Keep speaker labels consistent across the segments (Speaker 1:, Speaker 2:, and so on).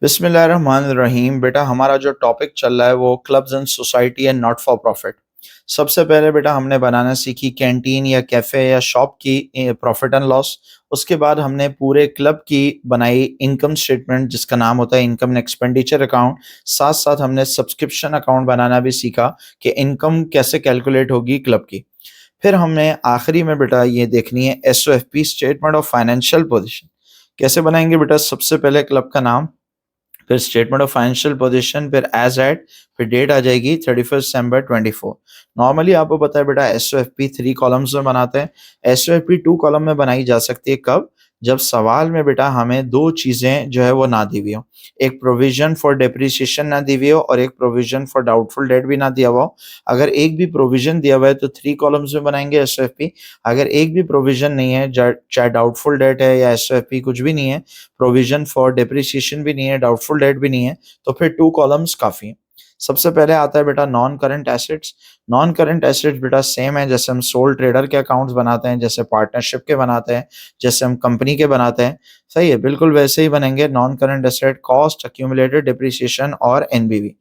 Speaker 1: बिस्मिल्लाहिर्रहमानिर्रहीम। बेटा हमारा जो टॉपिक चल रहा है वो clubs and society and not for profit. सबसे पहले बेटा हमने बनाना सीखी कैंटीन या कैफ़े या शॉप की प्रॉफिट एंड लॉस। उसके बाद हमने पूरे क्लब की बनाई इनकम स्टेटमेंट जिसका नाम होता है इनकम एंड एक्सपेंडिचर अकाउंट। साथ-साथ हमने सब्सक्रिप्शन अकाउंट बनाना भी सीखा कि इनकम कैसे कैलकुलेट होगी क्लब की। फिर हमने आखिरी में बेटा ये देखनी है एसओएफपी स्टेटमेंट ऑफ फाइनेंशियल पोजीशन। कैसे बनाएंगे बेटा? सबसे पहले क्लब का नाम, फिर स्टेटमेंट ऑफ फाइनेंशियल पोजीशन, फिर एज एट, फिर डेट आ जाएगी 31 दिसंबर 24। नॉर्मली आपको पता है बेटा एसओएफपी 3 कॉलम्स में बनाते हैं। एसओएफपी 2 कॉलम में बनाई जा सकती है कब? जब सवाल में बेटा हमें दो चीजें जो है वो ना दी हुई हो, एक प्रोविजन फॉर डेप्रिसिएशन ना दी हुई हो और एक प्रोविजन फॉर डाउटफुल डेट भी ना दिया हुआ हो। अगर एक भी प्रोविजन दिया हुआ है तो 3 कॉलम्स में बनाएंगे एसओएफपी। अगर एक भी प्रोविजन नहीं है, चाहे डाउटफुल डेट है या एसओएफपी कुछ भी नहीं है, प्रोविजन फॉर डेप्रिसिएशन भी नहीं है, डाउटफुल डेट भी नहीं है, तो फिर 2 कॉलम्स काफ़ी हैं। सबसे पहले आता है बेटा non current assets. Non current assets बेटा सेम है जैसे हम सोल ट्रेडर के अकाउंट्स बनाते हैं, जैसे पार्टनरशिप के बनाते हैं, जैसे हम कंपनी के बनाते हैं। सही है, बिल्कुल वैसे ही बनेंगे non current asset, cost, accumulated depreciation और एनबीवी।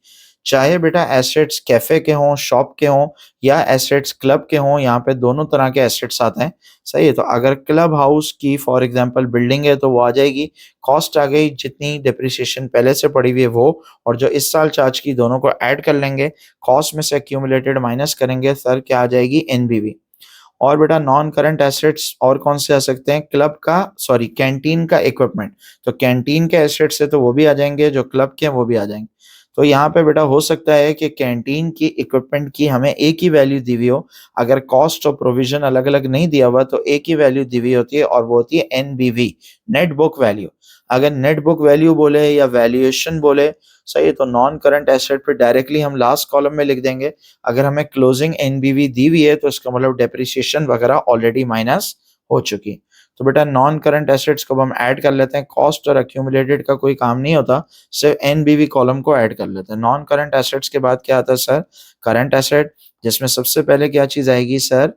Speaker 1: चाहे बेटा एसेट्स कैफे के हों, शॉप के हों या एसेट्स क्लब के हों, यहाँ पे दोनों तरह के एसेट्स आते हैं। सही है, तो अगर क्लब हाउस की फॉर एग्जांपल बिल्डिंग है तो वो आ जाएगी, कॉस्ट आ गई, जितनी डेप्रिसिएशन पहले से पड़ी हुई है वो, और जो इस साल चार्ज की दोनों को ऐड कर लेंगे, कॉस्ट में से एक्यूमुलेटेड माइनस करेंगे, सर क्या आ जाएगी? एनबीवी। और बेटा नॉन करंट एसेट्स और कौन से आ सकते हैं? क्लब का सॉरी कैंटीन का इक्विपमेंट। तो कैंटीन के एसेट्स है तो वो भी आ जाएंगे, जो क्लब के हैं वो भी आ जाएंगे। तो यहाँ पे बेटा हो सकता है कि कैंटीन की इक्विपमेंट की हमें एक ही वैल्यू दी हुई हो, अगर कॉस्ट और प्रोविजन अलग अलग नहीं दिया हुआ तो एक ही वैल्यू दी हुई होती है और वो होती है एनबीवी, नेट बुक वैल्यू। अगर नेट बुक वैल्यू बोले या वैल्यूएशन बोले, सही है, तो नॉन करंट एसेट पे डायरेक्टली हम लास्ट कॉलम में लिख देंगे। अगर हमें क्लोजिंग एनबीवी दी हुई है तो इसका मतलब डेप्रिसिएशन वगैरह ऑलरेडी माइनस हो चुकी। तो बेटा नॉन करंट एसेट्स को हम ऐड कर लेते हैं, कॉस्ट और एक्यूमुलेटेड का कोई काम नहीं होता, सिर्फ एनबीवी कॉलम को ऐड कर लेते हैं। नॉन करंट एसेट्स के बाद क्या आता है सर? करंट एसेट, जिसमें सबसे पहले क्या चीज आएगी सर?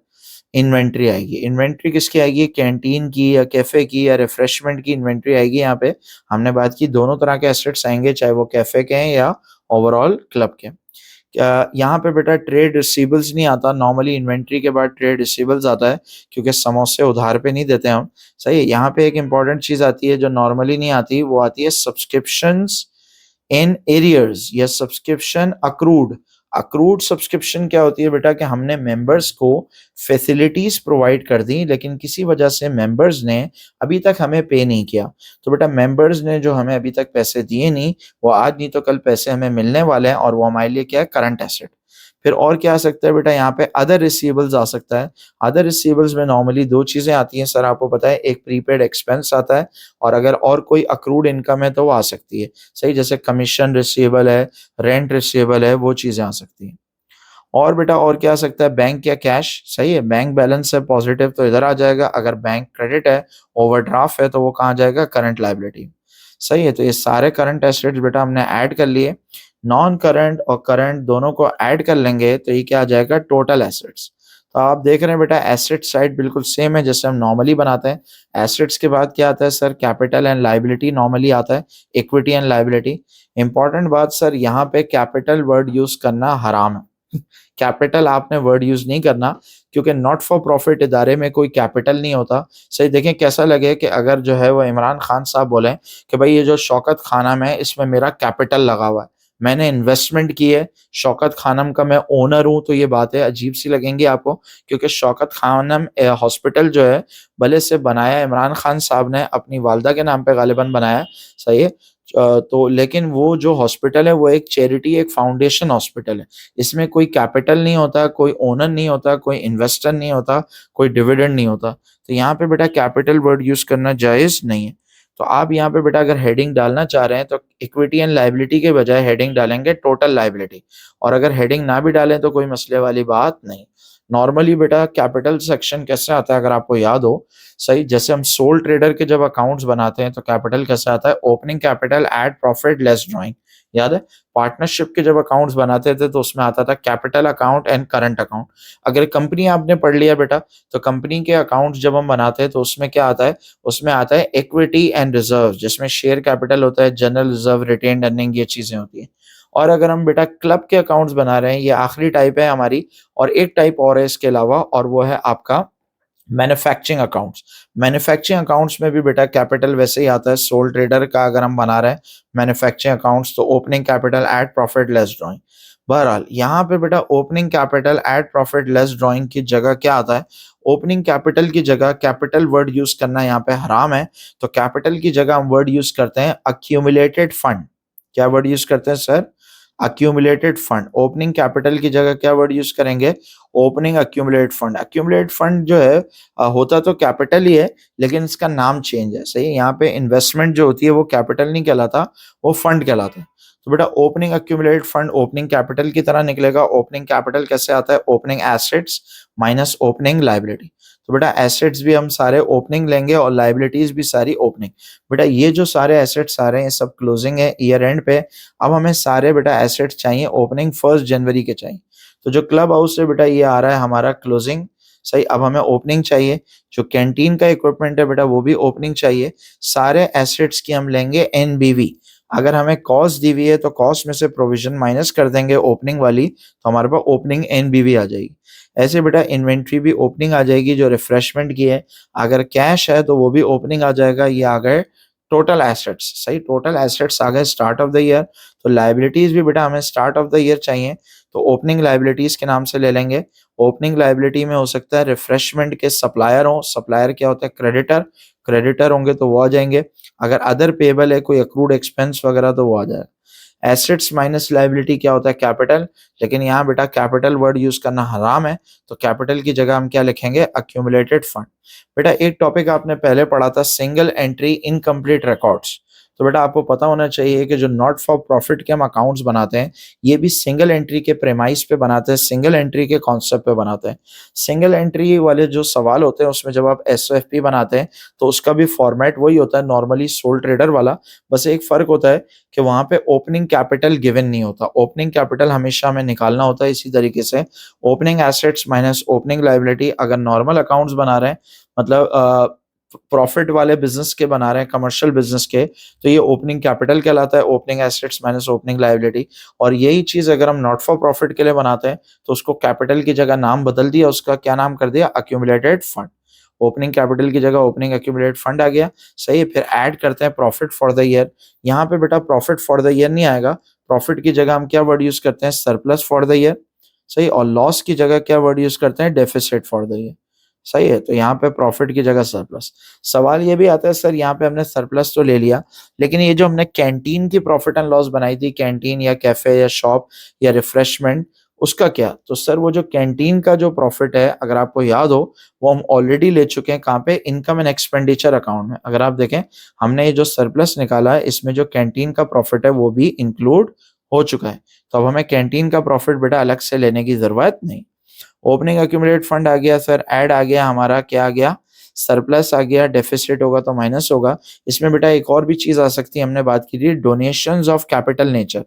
Speaker 1: इन्वेंट्री आएगी। इन्वेंट्री किसकी आएगी? कैंटीन की या कैफे की या रिफ्रेशमेंट की इन्वेंट्री आएगी। यहाँ पे हमने बात की दोनों तरह के एसेट्स आएंगे, चाहे वो कैफे के हैं या ओवरऑल क्लब के। यहाँ पे बेटा ट्रेड रिसीवेबल्स नहीं आता, नॉर्मली इन्वेंट्री के बाद ट्रेड रिसीवेबल्स आता है, क्योंकि समोसे उधार पे नहीं देते हम। सही है, यहाँ पे एक इंपॉर्टेंट चीज आती है जो नॉर्मली नहीं आती, वो आती है सब्सक्रिप्शंस इन एरियर्स या सब्सक्रिप्शन अक्रूड। अक्रूड सब्सक्रिप्शन क्या होती है बेटा? कि हमने मेंबर्स को फैसिलिटीज प्रोवाइड कर दी लेकिन किसी वजह से मेंबर्स ने अभी तक हमें पे नहीं किया। तो बेटा मेंबर्स ने जो हमें अभी तक पैसे दिए नहीं, वो आज नहीं तो कल पैसे हमें मिलने वाले हैं और वो हमारे लिए क्या है? Current asset. फिर और क्या आ सकता है बेटा? यहाँ पे अदर रिसीवेबल्स आ सकता है। अदर रिसीवेबल्स में नॉर्मली दो चीजें आती हैं सर, आपको पता है, एक प्रीपेड एक्सपेंस आता है और अगर और कोई अक्रूड इनकम है तो वो आ सकती है। सही, जैसे कमीशन रिसीवेबल है, रेंट रिसीवेबल है, वो चीजें आ सकती हैं। और बेटा और क्या आ सकता है? बैंक या कैश। सही है, बैंक बैलेंस है पॉजिटिव तो इधर आ जाएगा, अगर बैंक क्रेडिट है, ओवरड्राफ्ट है, तो वो कहाँ जाएगा? Current liability. सही है, तो ये सारे करंट एसेट्स बेटा हमने ऐड कर लिए। नॉन करंट और करंट दोनों को ऐड कर लेंगे तो ये क्या आ जाएगा? Total assets. तो आप देख रहे हैं बेटा एसेट साइड बिल्कुल सेम है जैसे हम नॉर्मली बनाते हैं। एसेट्स के बाद क्या आता है sir? Capital and liability normally आता है, इक्विटी एंड लायबिलिटी। इंपॉर्टेंट बात सर, यहाँ पे कैपिटल वर्ड यूज करना हराम है। कैपिटल आपने वर्ड यूज नहीं करना, क्योंकि नॉट फॉर प्रॉफिट इदारे में कोई कैपिटल नहीं होता। सही, देखें कैसा लगे कि अगर जो है वो इमरान खान साहब बोले कि भाई ये जो शौकत खानम है इसमें मेरा कैपिटल लगा हुआ है, मैंने इन्वेस्टमेंट की है, शौकत खानम का मैं ओनर हूं, तो ये बातें अजीब सी लगेंगी आपको, क्योंकि शौकत खानम हॉस्पिटल जो है भले से बनाया इमरान खान साहब ने, अपनी वालदा के नाम पे गालिबन बनाया। सही है, तो लेकिन वो जो हॉस्पिटल है वो एक चैरिटी, एक फाउंडेशन हॉस्पिटल है। इसमें कोई कैपिटल नहीं होता, कोई ओनर नहीं होता, कोई इन्वेस्टर नहीं होता, कोई डिविडेंड नहीं होता। तो यहाँ पे बेटा कैपिटल वर्ड यूज करना जायज नहीं है। तो आप यहाँ पे बेटा अगर हेडिंग डालना चाह रहे हैं तो इक्विटी एंड लायबिलिटी के बजाय हेडिंग डालेंगे टोटल लायबिलिटी, और अगर हेडिंग ना भी डालें तो कोई मसले वाली बात नहीं। नॉर्मली बेटा कैपिटल सेक्शन कैसे आता है अगर आपको याद हो, सही जैसे हम सोल ट्रेडर के जब अकाउंट्स बनाते हैं तो कैपिटल कैसे आता है, opening capital eight profit less drawing, याद है। पार्टनरशिप के जब अकाउंट्स बनाते थे तो उसमें आता था capital account and current account. अगर कंपनी आपने पढ़ लिया बेटा, तो कंपनी के अकाउंट्स जब हम बनाते हैं तो उसमें क्या आता है, उसमें आता है इक्विटी एंड रिजर्व, जिसमें शेयर कैपिटल होता है, जनरल रिजर्व, रिटेन्ड अर्निंग, ये चीजें होती है। और अगर हम बेटा क्लब के अकाउंट्स बना रहे हैं, ये आखिरी टाइप है हमारी, और एक टाइप और है इसके अलावा, और वो है आपका मैन्युफैक्चरिंग अकाउंट्स। मैन्युफैक्चरिंग अकाउंट्स में भी बेटा कैपिटल वैसे ही आता है, सोल ट्रेडर का अगर हम बना रहे हैं मैन्युफैक्चरिंग अकाउंट्स, तो opening capital eight profit less drawing. बहरहाल यहाँ पे बेटा opening capital eight profit less drawing की जगह क्या आता है, ओपनिंग कैपिटल की जगह कैपिटल वर्ड यूज करना यहाँ पे हराम है, तो कैपिटल की जगह हम वर्ड यूज करते हैं अक्यूमुलेटेड फंड। क्या वर्ड यूज करते हैं sir, accumulated fund. Opening capital की जगह क्या वर्ड यूज करेंगे, opening accumulated fund. Accumulated fund जो है होता तो कैपिटल ही है, लेकिन इसका नाम चेंज है, सही। यहाँ पे इन्वेस्टमेंट जो होती है वो कैपिटल नहीं कहलाता, वो फंड कहलाता है। तो बेटा opening accumulated fund opening capital की तरह निकलेगा। ओपनिंग कैपिटल कैसे आता है, opening assets minus opening liability. तो बेटा एसेट्स भी हम सारे ओपनिंग लेंगे और लाइबिलिटीज भी सारी ओपनिंग। बेटा ये जो सारे एसेट्स आ रहे हैं ये सब क्लोजिंग है ईयर एंड पे। अब हमें सारे बेटा एसेट्स चाहिए ओपनिंग 1 जनवरी के चाहिए। तो जो क्लब हाउस है बेटा ये आ रहा है हमारा क्लोजिंग, सही। अब हमें ओपनिंग चाहिए, जो कैंटीन का इक्विपमेंट है बेटा वो भी ओपनिंग चाहिए। सारे एसेट्स की हम लेंगे एनबीवी। अगर हमें कॉस्ट दी हुई है तो कॉस्ट में से प्रोविजन माइनस कर देंगे ओपनिंग वाली, तो हमारे पास ओपनिंग एनबीवी आ जाएगी। ऐसे बेटा इन्वेंट्री भी ओपनिंग आ जाएगी जो रिफ्रेशमेंट की है। अगर कैश है तो वो भी ओपनिंग आ जाएगा। ये आ गए टोटल एसेट्स, सही। टोटल एसेट्स आ गए स्टार्ट ऑफ द ईयर। तो लाइबिलिटीज भी बेटा हमें स्टार्ट ऑफ द ईयर चाहिए, तो ओपनिंग लाइबिलिटीज के नाम से ले लेंगे। ओपनिंग लाइबिलिटी में हो सकता है रिफ्रेशमेंट के सप्लायर हो, सप्लायर क्या होता है, क्रेडिटर। क्रेडिटर होंगे तो वो आ जाएंगे। अगर अदर पेबल है, कोई अक्रूड एक्सपेंस वगैरह, तो वो आ जाएगा। एसेट्स माइनस लाइबिलिटी क्या होता है, कैपिटल। लेकिन यहाँ बेटा कैपिटल वर्ड यूज करना हराम है, तो कैपिटल की जगह हम क्या लिखेंगे, अक्यूमुलेटेड फंड। बेटा एक टॉपिक आपने पहले पढ़ा था, सिंगल एंट्री इनकम्प्लीट रिकॉर्ड्स। तो बेटा आपको पता होना चाहिए कि जो नॉट फॉर प्रॉफिट के हम अकाउंट्स बनाते हैं, ये भी सिंगल एंट्री के प्रेमाइस पे बनाते हैं, सिंगल एंट्री के कॉन्सेप्ट पे बनाते हैं। सिंगल एंट्री वाले जो सवाल होते हैं उसमें जब आप एसओएफपी बनाते हैं तो उसका भी फॉर्मेट वही होता है नॉर्मली सोल ट्रेडर वाला। बस एक फर्क होता है कि वहां पे ओपनिंग कैपिटल गिवन नहीं होता, ओपनिंग कैपिटल हमेशा हमें निकालना होता है। इसी तरीके से opening assets minus opening liability, अगर नॉर्मल अकाउंट्स बना रहे हैं, मतलब प्रॉफिट वाले बिजनेस के बना रहे हैं, कमर्शियल बिजनेस के, तो ये ओपनिंग कैपिटल कहलाता है, opening assets minus opening liability. और यही चीज अगर हम नॉट फॉर प्रॉफिट के लिए बनाते हैं तो उसको कैपिटल की जगह नाम बदल दिया, उसका क्या नाम कर दिया, अक्यूमुलेटेड फंड। ओपनिंग कैपिटल की जगह ओपनिंग अक्यूमुलेटेड फंड आ गया, सही है। फिर ऐड करते हैं प्रॉफिट फॉर द ईयर। यहाँ पे बेटा प्रॉफिट फॉर द ईयर नहीं आएगा, प्रॉफिट की जगह हम क्या वर्ड यूज करते हैं, सरप्लस फॉर द ईयर, सही। और लॉस की जगह क्या वर्ड यूज करते हैं, डेफिसिट फॉर द ईयर, सही है। तो यहाँ पे प्रॉफिट की जगह सरप्लस। सवाल ये भी आता है सर यहाँ पे हमने सरप्लस तो ले लिया, लेकिन ये जो हमने कैंटीन की प्रॉफिट एंड लॉस बनाई थी, कैंटीन या कैफे या शॉप या रिफ्रेशमेंट, उसका क्या। तो सर वो जो कैंटीन का जो प्रॉफिट है, अगर आपको याद हो, वो हम ऑलरेडी ले चुके हैं कहाँ पे, इनकम एंड एक्सपेंडिचर अकाउंट में। अगर आप देखें हमने ये जो सरप्लस निकाला है इसमें जो कैंटीन का प्रॉफिट है वो भी इंक्लूड हो चुका है। तो अब हमें कैंटीन का प्रॉफिट बेटा अलग से लेने की जरूरत नहीं। ओपनिंग अक्यूमुलेट फंड आ गया सर, ऐड आ गया हमारा, क्या आ गया, सरप्लस आ गया, डेफिसिट होगा तो माइनस होगा। इसमें बेटा एक और भी चीज आ सकती है, हमने बात की थी डोनेशंस ऑफ कैपिटल नेचर।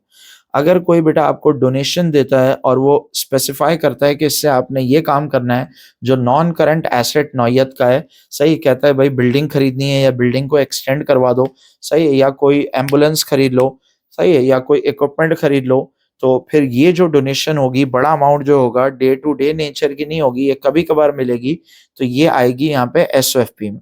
Speaker 1: अगर कोई बेटा आपको डोनेशन देता है और वो स्पेसिफाई करता है कि इससे आपने ये काम करना है जो नॉन करंट एसेट नौयत का है, सही, कहता है भाई बिल्डिंग खरीदनी है या बिल्डिंग को एक्सटेंड करवा दो, सही है, या कोई एम्बुलेंस खरीद लो, सही है, या कोई इक्विपमेंट खरीद लो, तो फिर ये जो डोनेशन होगी, बड़ा अमाउंट जो होगा, डे टू डे नेचर की नहीं होगी, ये कभी कभार मिलेगी, तो ये आएगी यहाँ पे एसओएफपी में,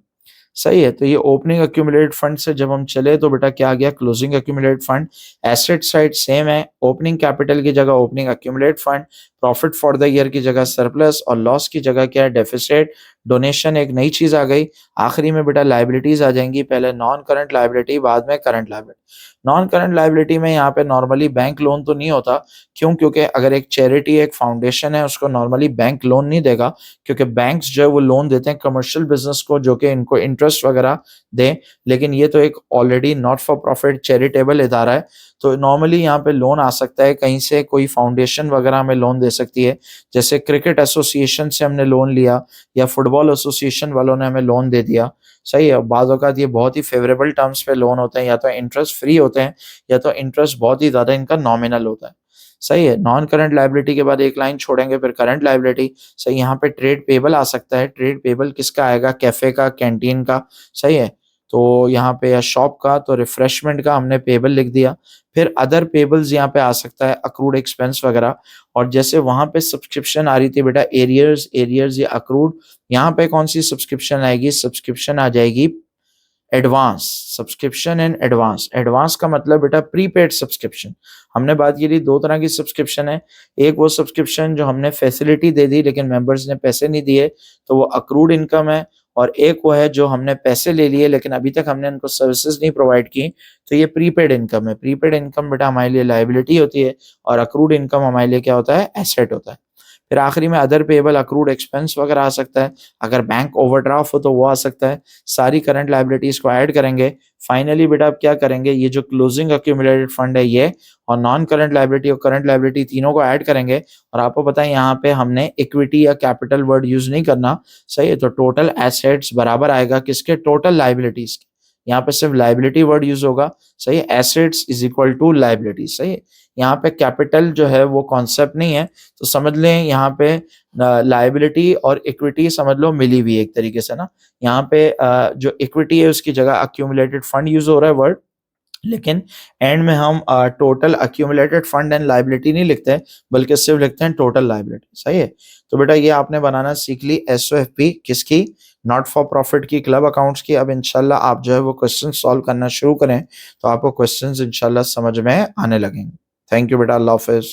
Speaker 1: सही है। तो ये ओपनिंग अक्यूमुलेटेड फंड से जब हम चले तो बेटा क्या आ गया, closing accumulated fund. Asset side same है, ओपनिंग कैपिटल की जगह opening accumulated fund, profit for the year की जगह सरप्लस, और लॉस की जगह क्या है, डेफिसिट। डोनेशन एक नई चीज आ गई। आखिरी में बेटा लाइबिलिटीज आ जाएंगी, पहले नॉन करंट लाइबिलिटी, बाद में current liability. Non current liability में यहाँ पे नॉर्मली बैंक लोन तो नहीं होता, क्यों, क्योंकि अगर एक चैरिटी एक फाउंडेशन है उसको नॉर्मली बैंक लोन नहीं देगा, क्योंकि बैंक्स जो है वो लोन देते हैं कमर्शियल बिजनेस को जो कि इनको इंटरेस्ट वगैरह दें। लेकिन ये तो एक already not for profit charitable इदारा है, तो नॉर्मली यहाँ पे लोन आ सकता है कहीं से, कोई फाउंडेशन वगैरह हमें लोन दे सकती है, जैसे क्रिकेट एसोसिएशन से हमने लोन लिया या फुटबॉल एसोसिएशन वालों ने हमें लोन दे दिया। सही है, बाज़ औक़ात ये बहुत ही फ़ेवरेबल टर्म्स पे लोन होते हैं, या तो इंटरेस्ट फ्री होते हैं या तो इंटरेस्ट बहुत ही ज़्यादा इनका नॉमिनल होता है। सही है, नॉन करंट लायबिलिटी के बाद एक लाइन छोड़ेंगे फिर करंट लायबिलिटी। सही, यहाँ पे ट्रेड पेबल आ सकता है। ट्रेड पेबल किसका आएगा? कैफ़े का, कैंटीन का। सही है, तो यहाँ पे या शॉप का, तो रिफ्रेशमेंट का हमने पेबल लिख दिया। फिर अदर पेबल्स यहाँ पे आ सकता है, अक्रूड एक्सपेंस वगैरह। और जैसे वहाँ पे सब्सक्रिप्शन आ रही थी बेटा एरियर्स या अक्रूड, यहाँ पे कौन-सी सब्सक्रिप्शन आएगी? सब्सक्रिप्शन आ जाएगी advance, subscription in advance. Advance का मतलब बेटा प्रीपेड सब्सक्रिप्शन। हमने बात की थी 2 तरह की सब्सक्रिप्शन है। एक वो सब्सक्रिप्शन जो हमने फैसिलिटी दे दी लेकिन मेंबर्स ने पैसे नहीं दिए, तो वो अक्रूड इनकम है। और एक वो है जो हमने पैसे ले लिए लेकिन अभी तक हमने उनको सर्विसेज़ नहीं प्रोवाइड की, तो ये प्रीपेड इनकम है। प्रीपेड इनकम बेटा हमारे लिए लायबिलिटी होती है और अक्रूड इनकम हमारे लिए क्या होता है? एसेट होता है। फिर आखिरी में अदर पेएबल अक्रूड एक्सपेंस वगैरह आ सकता है। अगर बैंक ओवरड्राफ्ट हो तो वो आ सकता है। सारी करंट लायबिलिटीज़ को ऐड करेंगे। फाइनली बेटा आप क्या करेंगे? ये जो क्लोजिंग एक्यूमुलेटेड फंड है ये, और नॉन करंट लायबिलिटी और करंट लायबिलिटी तीनों को ऐड करेंगे। और आपको पता है यहाँ पे हमने इक्विटी या कैपिटल वर्ड यूज़ नहीं करना। सही है? तो टोटल एसेट्स बराबर आएगा किसके? टोटल लायबिलिटीज़ के। यहाँ पे सिर्फ लायबिलिटी वर्ड यूज़ होगा। सही है? Assets is equal to liability. सही है? यहाँ पे कैपिटल जो है वो कॉन्सेप्ट नहीं है, तो समझ लें यहाँ पे लायबिलिटी और इक्विटी समझ लो मिली हुई है एक तरीके से ना। यहाँ पे जो इक्विटी है उसकी जगह अक्यूमुलेटेड फंड यूज़ हो रहा है वर्ड, लेकिन एंड में हम total accumulated fund and liability नहीं लिखते हैं, बल्कि सिर्फ लिखते हैं टोटल लायबिलिटी। सही है? तो बेटा ये आपने बनाना सीख ली एसओएफपी किसकी? नॉट फॉर प्रॉफिट की, क्लब अकाउंट्स की। अब इंशाल्लाह आप जो है वो क्वेश्चन सॉल्व करना शुरू करें, तो आपको क्वेश्चंस इंशाल्लाह समझ में आने लगेंगे। थैंक यू बेटा, अल्लाह हाफ़िज़।